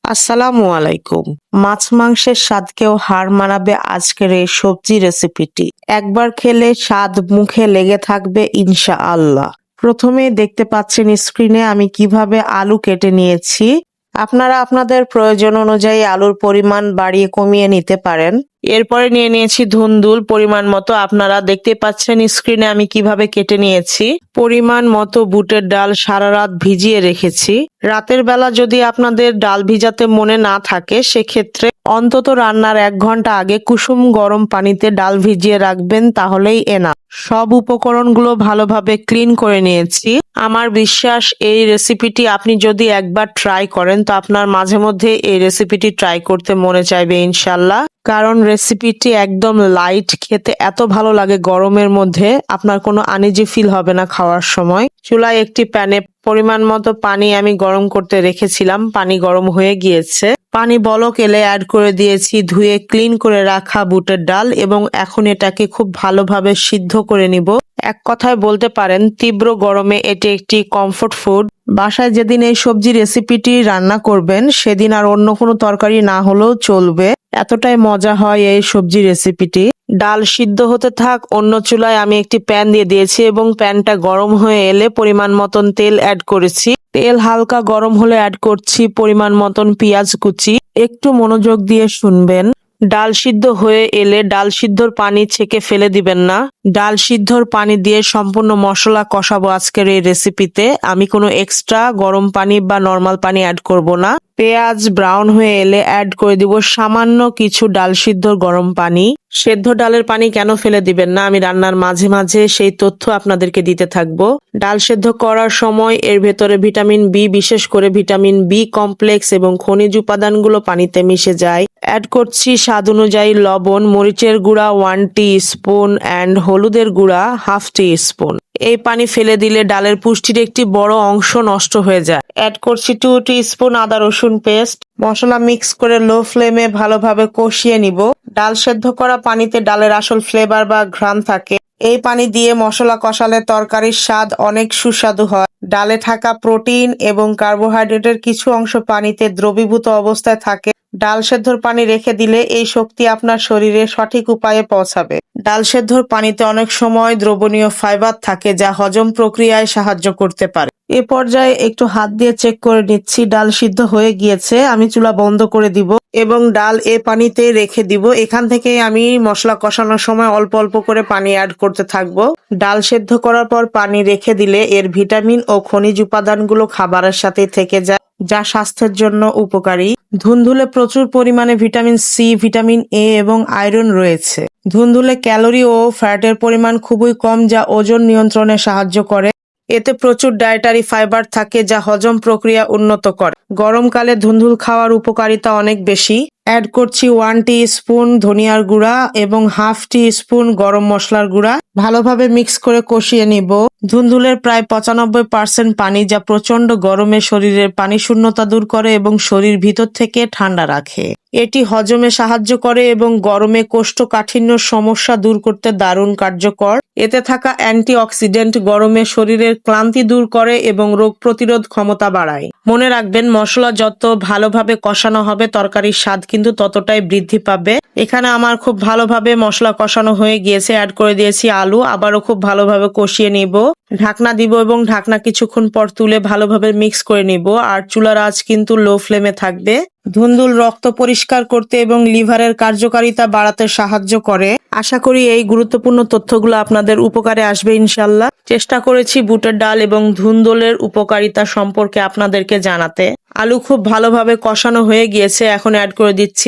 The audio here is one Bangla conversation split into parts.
আসসালামু আলাইকুম। মাছ মাংসের স্বাদকেও হার মানাবে আজকের এই সবজি রেসিপিটি। একবার খেলে স্বাদ মুখে লেগে থাকবে ইনশাআল্লাহ। প্রথমেই দেখতে পাচ্ছেন স্ক্রিনে আমি কিভাবে আলু কেটে নিয়েছি। আপনারা আপনাদের প্রয়োজন অনুযায়ী আলুর পরিমাণ বাড়িয়ে কমিয়ে নিতে পারেন। এরপরে নিয়ে নিয়েছি ধুন্দুল পরিমাণ মতো। আপনারা দেখতে পাচ্ছেন স্ক্রিনে আমি কিভাবে কেটে নিয়েছি। পরিমাণ মতো বুটের ডাল সারা রাত ভিজিয়ে রেখেছি। রাতের বেলা যদি আপনাদের ডাল ভিজাতে মনে না থাকে সেক্ষেত্রে অন্তত রান্নার 1 ঘন্টা আগে কুসুম গরম পানিতে ডাল ভিজিয়ে রাখবেন, তাহলেই এনাফ। সব উপকরণগুলো ভালোভাবে ক্লিন করে নিয়েছি। আমার বিশ্বাস এই রেসিপিটি আপনি যদি একবার ট্রাই করেন তো আপনার মাঝে মধ্যে এই রেসিপিটি ট্রাই করতে মনে চাইবে ইনশাল্লাহ। কারণ রেসিপিটি একদম লাইট, খেতে এত ভালো লাগে গরমের মধ্যে আপনার কোনো আনইজি ফিল হবে না খাওয়ার সময়। চুলায় একটি প্যানে পরিমাণ মতো পানি আমি গরম করতে রেখেছিলাম। পানি গরম হয়ে গিয়েছে। পানি বলক এলে অ্যাড করে দিয়েছি ধুয়ে ক্লিন করে রাখা বুটের ডাল এবং এখন এটাকে খুব ভালোভাবে সিদ্ধ করে নিব। এক কথায় বলতে পারেন তীব্র গরমে এটি একটি কমফোর্ট ফুড। বাসায় যেদিন এই সবজি রেসিপিটি রান্না করবেন সেদিন আর অন্য কোনো তরকারি না হলেও চলবে, এতটাই মজা হয় এই সবজি রেসিপিটি। ডাল সিদ্ধ হতে থাক, অন্য চুলায় আমি একটি প্যান দিয়ে দিয়েছি এবং প্যানটা গরম হয়ে এলে পরিমাণ মতন তেল অ্যাড করেছি। তেল হালকা গরম হলে অ্যাড করছি পরিমাণ মতন পেঁয়াজ কুচি। একটু মনোযোগ দিয়ে শুনবেন। ডাল সিদ্ধ হয়ে এলে ডাল সিদ্ধর পানি ছেঁকে ফেলে দিবেন না। ডাল সিদ্ধর পানি দিয়ে সম্পূর্ণ মশলা কষাবো আজকের এই রেসিপিতে। আমি কোনো এক্সট্রা গরম পানি বা নর্মাল পানি অ্যাড করব না। পেঁয়াজ ব্রাউন হয়ে এলে অ্যাড করে দিব সামান্য কিছু ডাল সিদ্ধর গরম পানি। সেদ্ধ ডালের পানি কেন ফেলে দিবেন না, আমি রান্নার মাঝে মাঝে সেই তথ্য আপনাদেরকে দিতে থাকবো। ডাল সেদ্ধ করার সময় এর ভেতরে ভিটামিন বি, বিশেষ করে ভিটামিন বি কমপ্লেক্স এবং খনিজ উপাদানগুলো পানিতে মিশে যায়। অ্যাড করছি স্বাদ অনুযায়ী লবণ, মরিচের গুঁড়া 1 টি-স্পুন অ্যান্ড হলুদের গুঁড়া 1/2 টি-স্পুন। এই পানি ফেলে দিলে ডালের পুষ্টির একটি বড় অংশ নষ্ট হয়ে যায়। অ্যাড করছি 2 টি-স্পুন আদা রসুন পেস্ট। মশলা মিক্স করে লো ফ্লেমে ভালোভাবে কষিয়ে নিব। ডাল সেদ্ধ করা পানিতে ডালের আসল ফ্লেভার বা ঘ্রাণ থাকে। এই পানি দিয়ে মশলা কষালে তরকারির স্বাদ অনেক সুস্বাদু হয়। ডালে থাকা প্রোটিন এবং কার্বোহাইড্রেটের কিছু অংশ পানিতে দ্রবীভূত অবস্থায় থাকে। ডাল সেদ্ধর পানি রেখে দিলে এই শক্তি আপনার শরীরে সঠিক উপায়ে পৌঁছাবে। ডাল সেদ্ধর পানিতে অনেক সময় দ্রবণীয় ফাইবার থাকে যা হজম প্রক্রিয়ায় সাহায্য করতে পারে। এ পর্যায়ে একটু হাত দিয়ে চেক করে নিচ্ছি ডাল সিদ্ধ হয়ে গিয়েছে। আমি চুলা বন্ধ করে দিব এবং ডাল এ পানিতে রেখে দিব। এখান থেকে আমি মশলা কষানোর সময় অল্প অল্প করে পানি অ্যাড করতে থাকবো। ডাল সেদ্ধ করার পর পানি রেখে দিলে এর ভিটামিন ও খনিজ উপাদানগুলো খাবারের সাথে থেকে যায়, যা স্বাস্থ্যের জন্য উপকারী। ধুন্দুলে প্রচুর পরিমাণে ভিটামিন সি, ভিটামিন এ এবং আয়রন রয়েছে। ধুন্দুলে ক্যালোরি ও ফ্যাটের পরিমাণ খুবই কম, যা ওজন নিয়ন্ত্রণে সাহায্য করে। এতে প্রচুর ডায়েটারি ফাইবার থাকে যা হজম প্রক্রিয়া উন্নত করে। গরমকালে ধুন্দুল খাওয়ার উপকারিতা অনেক বেশি। অ্যাড করছি 1 টি-স্পুন ধনিয়ার গুঁড়া এবং 1/2 টি-স্পুন গরম মশলার গুঁড়া। ভালোভাবে মিক্স করে কষিয়ে নিব। ধুন্দুলের প্রায় 95% পানি, যা প্রচন্ড গরমে শরীরের পানি শূন্যতা দূর করে এবং শরীর ভিতর থেকে ঠান্ডা রাখে। এটি হজমে সাহায্য করে এবং গরমে কোষ্ঠকাঠিন্য সমস্যা দূর করতে দারুণ কার্যকর। এতে থাকা অ্যান্টিঅক্সিডেন্ট গরমে শরীরের ক্লান্তি দূর করে এবং রোগ প্রতিরোধ ক্ষমতা বাড়ায়। মনে রাখবেন, মশলা যত ভালোভাবে কষানো হবে তরকারির স্বাদ কিন্তু ততটাই বৃদ্ধি পাবে। এখানে আমার খুব ভালোভাবে মশলা কষানো হয়ে গিয়েছে। অ্যাড করে দিয়েছি আলু। আবারও খুব ভালোভাবে কষিয়ে নিব। ঢাকনা দিব এবং ঢাকনা কিছুক্ষণ পর তুলে ভালোভাবে মিক্স করে নিব। আর চুলার আঁচ কিন্তু লো ফ্লেমে থাকবে। ধুন্দুল রক্ত পরিষ্কার করতে এবং লিভারের কার্যকারিতা বাড়াতে সাহায্য করে। আশা করি এই গুরুত্বপূর্ণ তথ্যগুলো আপনাদের উপকারে আসবে ইনশাল্লাহ। চেষ্টা করেছি বুটের ডাল এবং ধুন্দুলের উপকারিতা সম্পর্কে আপনাদেরকে জানাতে। আলু খুব ভালোভাবে কষানো হয়ে গিয়েছে। এখন অ্যাড করে দিচ্ছি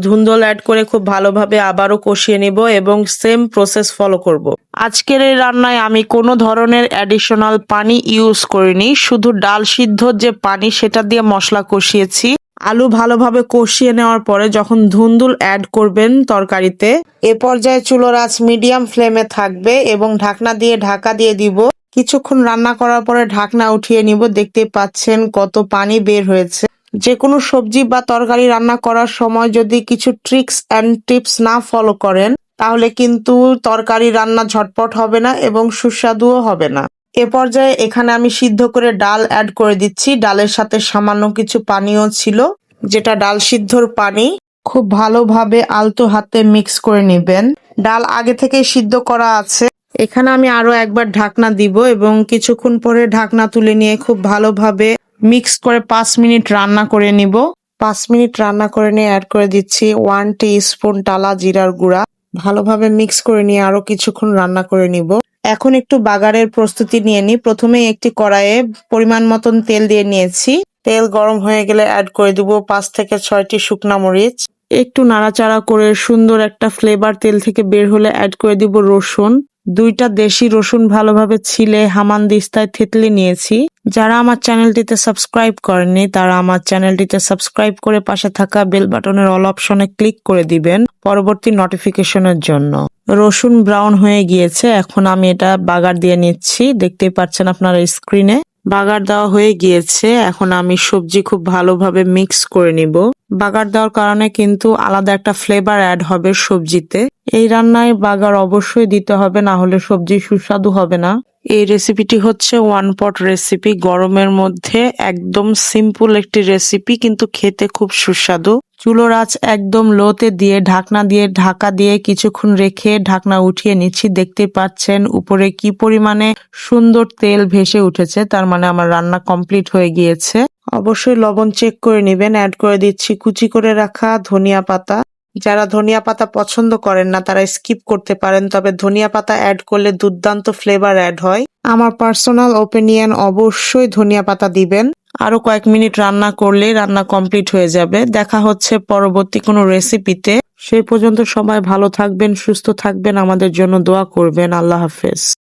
ধুন্দুল অ্যাড করে খুব ভালোভাবে আবারও কষিয়ে নিব এবং সেম প্রসেস ফলো করব। আজকের এই রান্নায় আমি কোনো ধরনের অ্যাডিশনাল পানি ইউজ করিনি। শুধু ডাল সিদ্ধর যে পানি সেটা দিয়ে মশলা কষিয়েছি। আলু ভালোভাবে কষিয়ে নেওয়ার পরে যখন ধুন্দুল অ্যাড করবেন তরকারিতে, এ পর্যায়ে চুলার আঁচ মিডিয়াম ফ্লেমে থাকবে এবং ঢাকনা দিয়ে ঢাকা দিয়ে দিব। কিছুক্ষণ রান্না করার পরে ঢাকনা উঠিয়ে নিব। দেখতে পাচ্ছেন কত পানি বের হয়েছে। যে কোনো সবজি বা তরকারি রান্না করার সময় যদি কিছু ট্রিক্স অ্যান্ড টিপস না ফলো করেন তাহলে কিন্তু তরকারি রান্না ঝটপট হবে না এবং সুস্বাদুও হবে না। এ পর্যায়ে এখানে আমি সিদ্ধ করে ডাল অ্যাড করে দিচ্ছি। ডালের সাথে সামান্য কিছু পানিও ছিল। যেটা ডাল সিদ্ধর পানি। খুব ভালোভাবে আলতো হাতে মিক্স করে নেবেন। ডাল আগে থেকেই সিদ্ধ করা আছে। এখানে আমি আরো একবার ঢাকনা দিব এবং কিছুক্ষণ পরে ঢাকনা তুলে নিয়ে খুব ভালোভাবে মিক্স করে 5 মিনিট রান্না করে নিব। 5 মিনিট রান্না করে নিয়ে অ্যাড করে দিচ্ছি 1 টিস্পুন টালা জিরার গুঁড়া। ভালোভাবে মিক্স করে নিয়ে আরো কিছুক্ষণ রান্না করে নিব। এখন একটু বাগারের প্রস্তুতি নিয়ে নিই। প্রথমে একটি কড়াইয়ে পরিমাণ মতন তেল দিয়ে নিয়েছি। তেল গরম হয়ে গেলে অ্যাড করে দিব 5 থেকে 6টি শুকনা মরিচ। একটু নাড়াচাড়া করে সুন্দর একটা ফ্লেভার তেল থেকে বের হলে অ্যাড করে দিব রসুন। 2টা দেশি রসুন ভালোভাবে ছিলে হামানদিস্তায় থেতলে নিয়েছি। যারা আমার চ্যানেলটিতে সাবস্ক্রাইব করেননি তারা আমার চ্যানেলটিতে সাবস্ক্রাইব করে পাশে থাকা বেল বাটনের অল অপশনে ক্লিক করে দিবেন পরবর্তী নোটিফিকেশনের জন্য। রসুন ব্রাউন হয়ে গিয়েছে, এখন আমি এটা বাগার দিয়ে নিচ্ছি। দেখতেই পাচ্ছেন আপনারা স্ক্রিনে বাগার দেওয়া হয়ে গিয়েছে। এখন আমি সবজি খুব ভালোভাবে মিক্স করে নিব। বাগার দেওয়ার কারণে কিন্তু আলাদা একটা ফ্লেভার অ্যাড হবে সবজিতে। এই রান্নায় বাগার অবশ্যই দিতে হবে, না হলে সবজি সুস্বাদু হবে না। এই রেসিপিটি হচ্ছে 1 পট রেসিপি। গরমের মধ্যে একদম সিম্পল একটি রেসিপি, কিন্তু খেতে খুব সুস্বাদু। চুলোর আঁচ একদম লোতে দিয়ে ঢাকনা দিয়ে ঢাকা দিয়ে কিছুক্ষণ রেখে ঢাকনা উঠিয়ে নিচ্ছি। দেখতে পাচ্ছেন উপরে কি পরিমাণে সুন্দর তেল ভেসে উঠেছে, তার মানে আমার রান্না কমপ্লিট হয়ে গিয়েছে। অবশ্যই লবণ চেক করে নেবেন। অ্যাড করে দিচ্ছি কুচি করে রাখা ধনিয়া পাতা। যারা ধনিয়া পাতা পছন্দ করেন না তারা স্কিপ করতে পারেন, তবে ধনিয়া পাতা অ্যাড করলে দুর্দান্ত ফ্লেভার অ্যাড হয়। আমার পার্সোনাল ওপিনিয়ন, অবশ্যই ধনিয়া পাতা দিবেন। আরো কয়েক মিনিট রান্না করলেই রান্না কমপ্লিট হয়ে যাবে। দেখা হচ্ছে পরবর্তী কোনো রেসিপিতে। সেই পর্যন্ত সবাই ভালো থাকবেন, সুস্থ থাকবেন, আমাদের জন্য দোয়া করবেন। আল্লাহ হাফেজ।